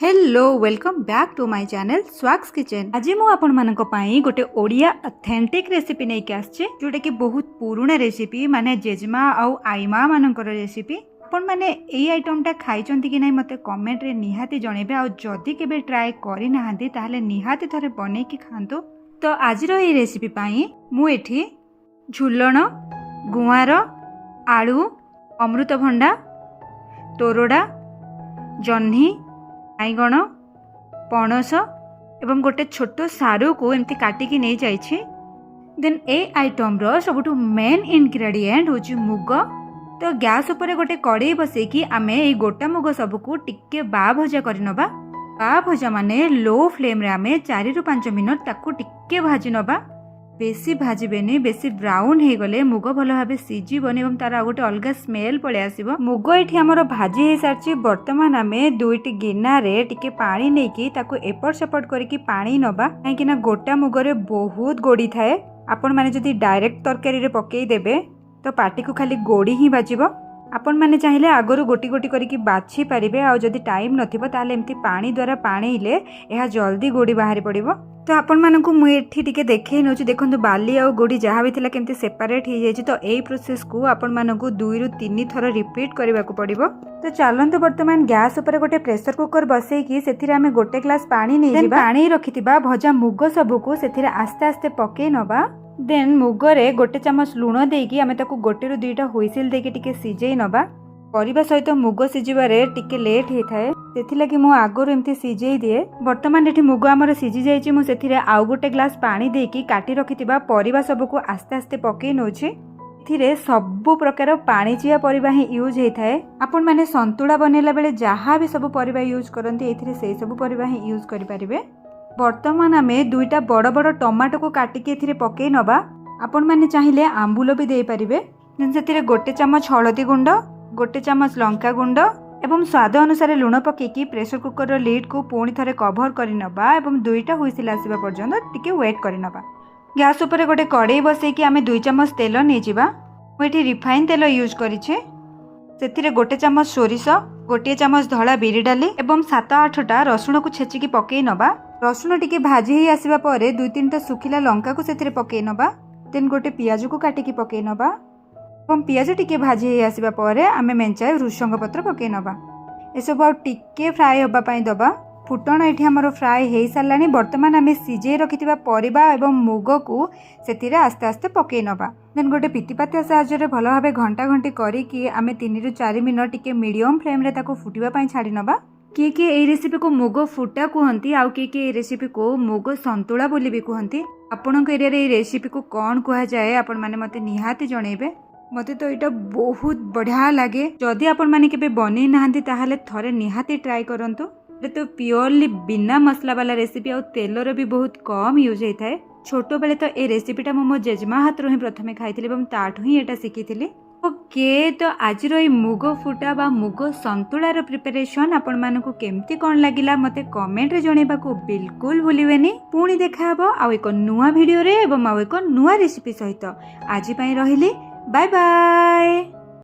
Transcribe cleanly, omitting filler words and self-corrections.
Hello welcome back to my channel Swaks kitchen. आज मु आपण मानक पई गोटे ओडिया ऑथेंटिक रेसिपी नै के आछे जोटा कि बहुत पुराना रेसिपी माने जेजमा आउ आईमा मानकर रेसिपी। आपण माने एई आइटमटा खाइचंती कि नै मते कमेंट रे निहाती जणेबे आ जदी केबे ट्राई करि नाहांती ताहले निहाती थरे बनै कि खांतो। तो आज रो एई रेसिपी पई मु एठी झुलण गुआर आलू अमृतभंडा तोरडा जह्नी बैगण पणस एवं गोटे छोट सारू को एमती काटिकी नहीं जाइए। देन ए आइटम रो सबुठु मेन इनग्रेडिएंट होची मुग। तो गैस ऊपर गोटे कड़े बसैकी आमे ए गोटा मुग सबको टिके बा भजा करनबा। बा भजा माने लो फ्लेम रे आमे 4 रु 5 मिनट ताकू टिके भाजी नबा। बेसी भाजबेनी, बेसी ब्राउन हे गले मुग भल भाबे सीजीबनी एवं तार गोटे अलग स्मेल पळे आसीबो। मुग एठी हमर भाजी हे सारची। वर्तमान आमे दुईटी गिना रे टिके पानी नेकी ताकू एपट सेपट करके पानी नबा, काहे कि ना गोटा मुग रे बहुत गोड़ी थाए। आपण माने जदी डायरेक्ट तरकारी रे पकेई देबे तो पाटी को खाली गोड़ी ही बाजिबो। आपण माने चाहिले आगरु गोटी गोटी करके बाछि पारिबे। आ जदी टाइम नथिबो ताले एमती पानी द्वारा पाणीले एहा जल्दी गोड़ी बाहरी पड़िबो। तो आपण मानकु मु एठी टिके देखै नउची। देखंतु बाली आ गोड़ी जहा भी थिला केमती सेपरेट हे जायछि। तो एई प्रोसेस को आपण मानकु 2 रु 3 थर रिपीट करबाकू पड़िबो। तो चलंतु वर्तमान गैस ऊपर गोटे प्रेशर कुकर बसै कि सेथिरे आमे गोटे ग्लास पानी नै जिबा। पानी रखितिबा भजा मुग सबको सेथिरे आस्ते आस्ते पके नबा। देन मुगरे गोटे चमच लुण देकी आमे ताकू गोटे रु 2टा हुइसिल देकी टिके सिझेई नबा। परिबा सहित मुग सिझिबारे टिके लेट हे थाए, सेथि लागि मु आगरु एमती सिझेई दिए। वर्तमान एठी मुग हमर सिझि जायछि। मु सेथिरे आउ गोटे ग्लास पानी देकी काटी रखितिबा परिबा सबको आस्ते आस्ते पके नउछि। एथिरे सब प्रकार पानी चिया परिबा ही यूज हे थाए। आपण माने संतुला बनेला बेले जहा भी सब परिबा यूज करंती एथिरे सेई सब परिबा ही यूज करि परिबे। वर्तमान आमे 2टा बड़ बड़ टमाटो को काटिकी एथिरे पके नबा। आपण माने चाहिले आंबुल भी देई परिबे। देन सेथिरे गोटे चमच हळदी गुंड, गोटे चमच लंका गुंड एवं स्वाद अनुसार लुण पकेकी प्रेशर कुकर रो लीड को पुणी थरे कवर करि नबा एवं 2टा हुइसिल आसीबा पर्यंत टिके वेट करि नबा। गैस ऊपर गोटे कड़ाई बसैकी आमे 2 चमच तेल नै जिबा। मु एठी रिफाइन तेल यूज करिछे। सेथिरे गोटे चमच सोरिष, गोटे चमच धळा बिरी डाली एवं 7-8टा रसुण को छेचिकी पकेई नबा। रसुण टिके भाजी ही आसीबा परे 2-3टा सुखिला लंका को सेथिरे पकेई नबा। देन गोटे पियाज को काटिकी पकेई नबा एवं पियाज टिके भाजी ही आसीबा परे आमे मेंचाए भृषंग पत्र पकेई नबा। एसब आ टिके फ्राए होबा पई दबा। फुटण एठी हमर फ्राए हेई सारलानी। वर्तमान आमे सिझेई रखितिबा परिबा एवं मुग को सेतिरे आस्ते आस्ते पकेई नबा। देन गोटे पितिपातिया साहाय्य रे भलो भाबे घंटा घंटी करिकी आमे 3 रु 4 मिनिट टिके मीडियम फ्लेम रे ताको फुटिबा पई छाडी नबा। किए एई रेसिपी को मुग फुटा कहती, आउ किए एई रेसिपी को मुग संतुला बोली भी कहती। आपणक एरिया रे एई रेसिपी को कौन कहा जाए आपण माने मते निहाती जणेबे। मते तो एटा बहुत बढ़िया लगे। जदि आपण माने केबे बनै नाहंती ताहाले थरे निहाती ट्राई करंतु। ए तो प्योरली बिना मसला वाला रेसिपी आ तेलर भी बहुत कम यूज होई थाए। छोटो बेले तो ए रेसिपीटा मो जेजमा हाथ रो ही प्रथमे खाइथिले एवं ताठु ही एटा सिखिथिले। ओके, तो आज रो मुग फुटा बा मुग संतुलार प्रिपरेशन आपण मानकु केमती कोन लागिला मते कमेंट रे जणेबाकू बिल्कुल भूलिबेनी। पुणी देखा हबो आ एको नुवा वीडियो रे एवं आ एको नुवा रेसिपी सहित। आज पई रहिली, बाय बाय।